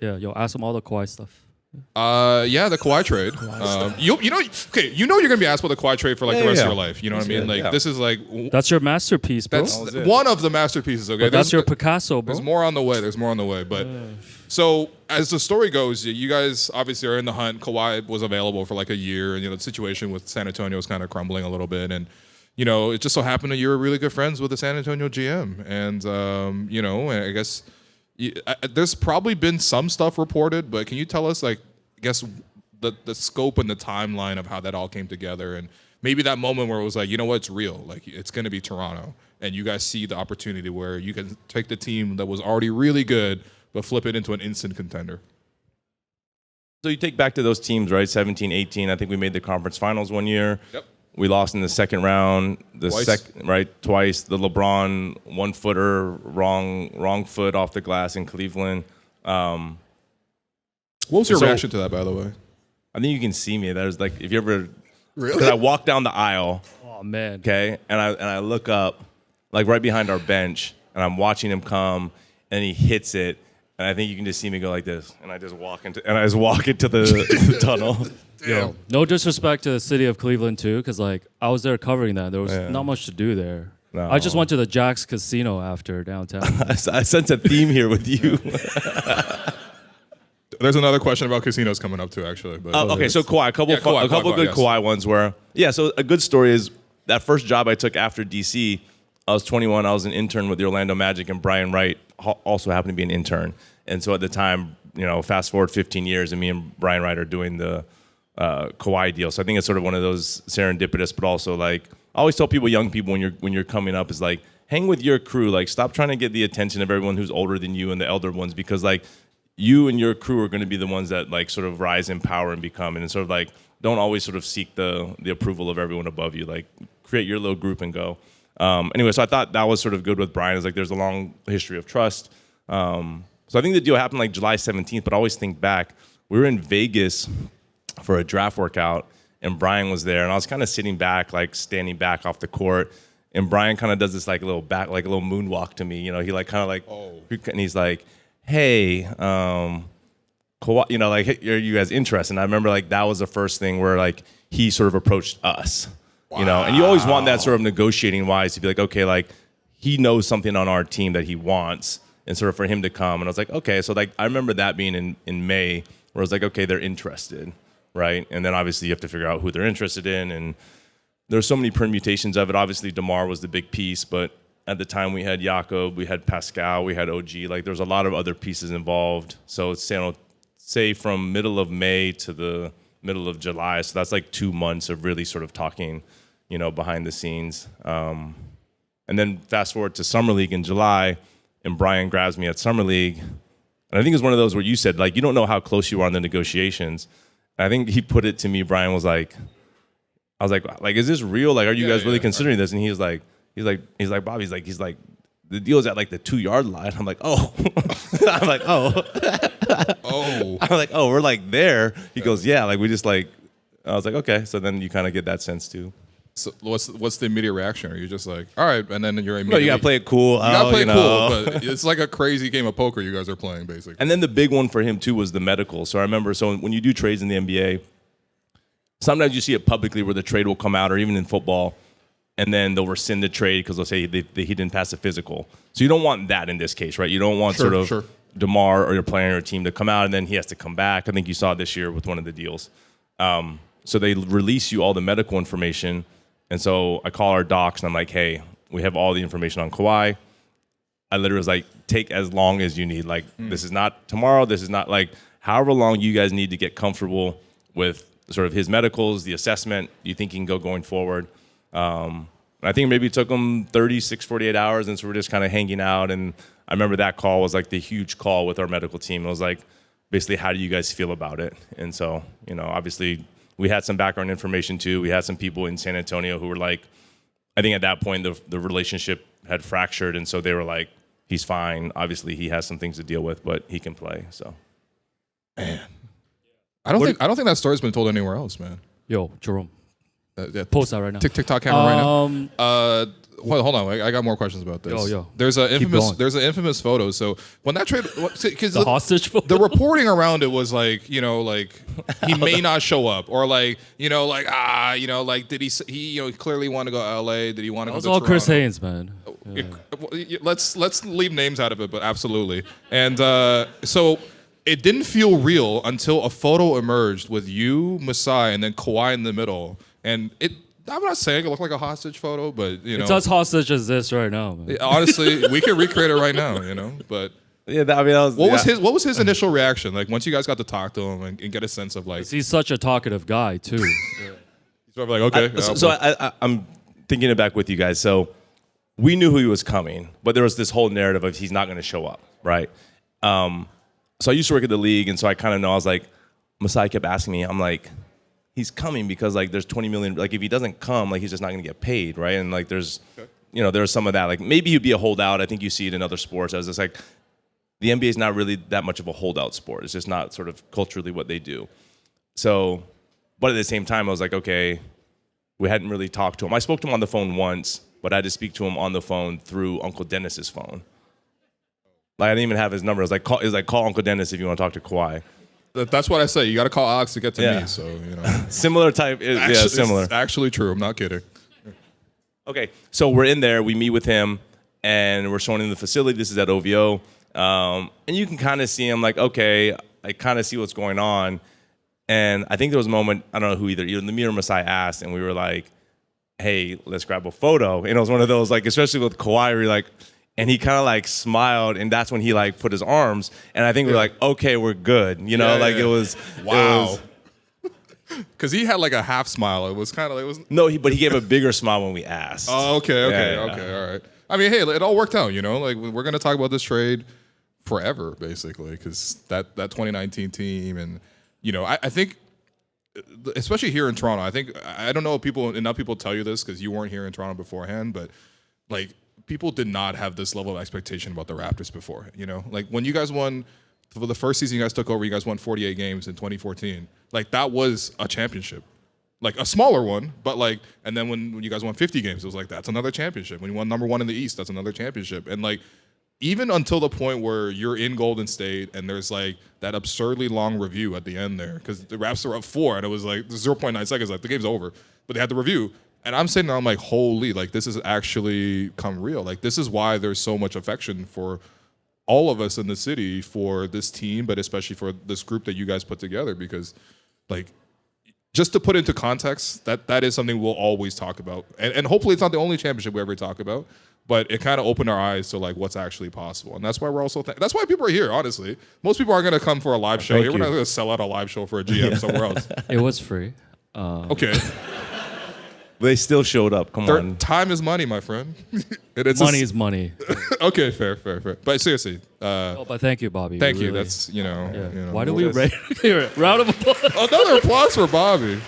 Yeah, yo, ask him all the Kawhi stuff. Yeah, the Kawhi trade. You know you're gonna be asked about the Kawhi trade for like the rest of your life. You know what I mean? Like this is like That's your masterpiece, bro. that's one of the masterpieces. Okay, But that's your Picasso, bro. There's more on the way. But so as the story goes, you guys obviously are in the hunt. Kawhi was available for like a year, and the situation with San Antonio was kind of crumbling a little bit, and it just so happened that you were really good friends with the San Antonio GM, and I guess. There's probably been some stuff reported, but can you tell us, like, I guess the scope and the timeline of how that all came together, and maybe that moment where it was like, it's real, like it's going to be Toronto, and you guys see the opportunity where you can take the team that was already really good, but flip it into an instant contender. So you take back to those teams, right? 17, 18. I think we made the conference finals one year. Yep. We lost in the second round, twice. The LeBron 1-footer, wrong foot off the glass in Cleveland. What was your reaction to that, by the way? I think you can see me. There's like, if you ever, really? Because I walk down the aisle. Oh man. Okay, and I look up, like right behind our bench, and I'm watching him come, and he hits it, and I think you can just see me go like this, and I just walk into the tunnel. Yo, no disrespect to the city of Cleveland too, because like I was there covering that. There was not much to do there. No. I just went to the Jack's Casino after downtown. I sense a theme here with you. There's another question about casinos coming up too, actually. But okay, so Kawhi, a couple good Kawhi ones were so a good story is that first job I took after DC. I was 21. I was an intern with the Orlando Magic, and Brian Wright also happened to be an intern. And so at the time, fast forward 15 years, and me and Brian Wright are doing the Kawhi deal. So I think it's sort of one of those serendipitous, but also like I always tell people, young people, when you're coming up, is like hang with your crew. Like stop trying to get the attention of everyone who's older than you and the elder ones, because like you and your crew are going to be the ones that like sort of rise in power and become, and sort of like don't always sort of seek the approval of everyone above you. Like create your little group and go. Anyway, so I thought that was sort of good with Brian. Is like there's a long history of trust. So I think the deal happened like July 17th, but I always think back. We were in Vegas for a draft workout, and Brian was there, and I was kind of sitting back, like standing back off the court, and Brian kind of does this like little moonwalk to me. He like kind of like, and he's like, "Hey, Kawhi, like, hey, are you guys interested?" And I remember like that was the first thing where like he sort of approached us, and you always want that sort of negotiating wise to be like, okay, like he knows something on our team that he wants, and sort of for him to come. And I was like, okay, so like I remember that being in May, where I was like, okay, they're interested. Right, and then obviously you have to figure out who they're interested in, and there's so many permutations of it. Obviously, DeMar was the big piece, but at the time we had Jakob, we had Pascal, we had OG. Like there's a lot of other pieces involved. So say from middle of May to the middle of July, so that's like 2 months of really sort of talking, behind the scenes. And then fast forward to Summer League in July, and Brian grabs me at Summer League, and I think it's one of those where you said like you don't know how close you are in the negotiations. I think he put it to me. Brian was like, I was like, is this real? Like, are you guys really considering this? And he's like, Bobby, he's like, the deal's at like the 2-yard line. I'm like, oh, I'm like, oh, I'm like, oh, we're like there. He goes, yeah, like we just like, I was like, okay. So then you kind of get that sense too. So what's the immediate reaction? Are you just like, all right, and then you're immediately... No, you got to play it cool. You got to play it cool, but it's like a crazy game of poker you guys are playing, basically. And then the big one for him, too, was the medical. So I remember, when you do trades in the NBA, sometimes you see it publicly where the trade will come out, or even in football, and then they'll rescind the trade because they'll say he didn't pass a physical. So you don't want that in this case, right? You don't want DeMar or your player on your team to come out, and then he has to come back. I think you saw it this year with one of the deals. So they release you all the medical information. And so I call our docs, and I'm like, hey, we have all the information on Kawhi. I literally was like, take as long as you need. Like, this is not tomorrow. This is not like however long you guys need to get comfortable with sort of his medicals, the assessment. You think he can go going forward. I think maybe it took him 36, 48 hours, and so we're just kind of hanging out. And I remember that call was like the huge call with our medical team. It was like, basically, how do you guys feel about it? And so, obviously, we had some background information too. We had some people in San Antonio who were like, I think at that point the relationship had fractured, and so they were like, he's fine. Obviously, he has some things to deal with, but he can play. So, man, I don't think that story's been told anywhere else, man. Yo, Jerome, post that right now. TikTok camera right now. Well, hold on. I got more questions about this. Yo. There's an infamous photo. So when that trade, because The hostage photo? the reporting around it was like, he may not show up, or like, did he clearly want to go to LA? Did he want to go That was to all Toronto? Chris Haynes, man. Let's leave names out of it, but absolutely. And so it didn't feel real until a photo emerged with you, Masai, and then Kawhi in the middle. And I'm not saying it looked like a hostage photo, but It's as hostage as this right now, man. honestly, we can recreate it right now, But Yeah, that was. what was his initial reaction? Like once you guys got to talk to him and get a sense of like, He's such a talkative guy too. he's sort of like, okay. I'm thinking it back with you guys. So we knew who he was coming, but there was this whole narrative of he's not going to show up, right? So I used to work at the league, and so I kind of know. I was like, Masai kept asking me. I'm like, he's coming because like there's 20 million. Like if he doesn't come, like he's just not going to get paid, right? And like there's, there's some of that. Like maybe he'd be a holdout. I think you see it in other sports. I was just like, the NBA is not really that much of a holdout sport. It's just not sort of culturally what they do. So, but at the same time, I was like, okay, we hadn't really talked to him. I spoke to him on the phone once, but I had to speak to him on the phone through Uncle Dennis's phone. Like I didn't even have his number. It was like call Uncle Dennis if you want to talk to Kawhi. That's what I say. You got to call Alex to get to me. So Similar type. Similar. It's actually true. I'm not kidding. Okay, so we're in there. We meet with him, and we're showing him the facility. This is at OVO, and you can kind of see him. Like, okay, I kind of see what's going on. And I think there was a moment. I don't know who either me or Masai asked, and we were like, "Hey, let's grab a photo." And it was one of those like, especially with Kawhi, where you're like. And he kind of like smiled, and that's when he like put his arms. And I think we're like, okay, we're good. It was wow. Because he had like a half smile. It was kind of like no, but he gave a bigger smile when we asked. Oh, okay, all right. I mean, hey, it all worked out. Like we're gonna talk about this trade forever, basically, because that 2019 team, and I think, especially here in Toronto, I don't know if enough people tell you this because you weren't here in Toronto beforehand, but like. People did not have this level of expectation about the Raptors before, Like when you guys won, for the first season you guys took over, you guys won 48 games in 2014. Like that was a championship. Like a smaller one, but like, and then when you guys won 50 games, it was like, that's another championship. When you won number 1 in the East, that's another championship. And like, even until the point where you're in Golden State and there's like that absurdly long review at the end there, because the Raps are up 4 and it was like 0.9 seconds, like the game's over, but they had the review. And I'm sitting there, I'm like, holy, like this has actually come real. Like this is why there's so much affection for all of us in the city for this team, but especially for this group that you guys put together. Because, like, just to put into context, that is something we'll always talk about. And hopefully it's not the only championship we ever talk about, but it kind of opened our eyes to like what's actually possible. And that's why we're also that's why people are here, honestly. Most people aren't going to come for a live show here. We're not going to sell out a live show for a GM somewhere else. It was free. Okay. They still showed up. Come on. Time is money, my friend. Money is money. Okay, fair. But seriously. But thank you, Bobby. Thank you. Really, That's, Why do we rate? Round of applause. Another applause for Bobby.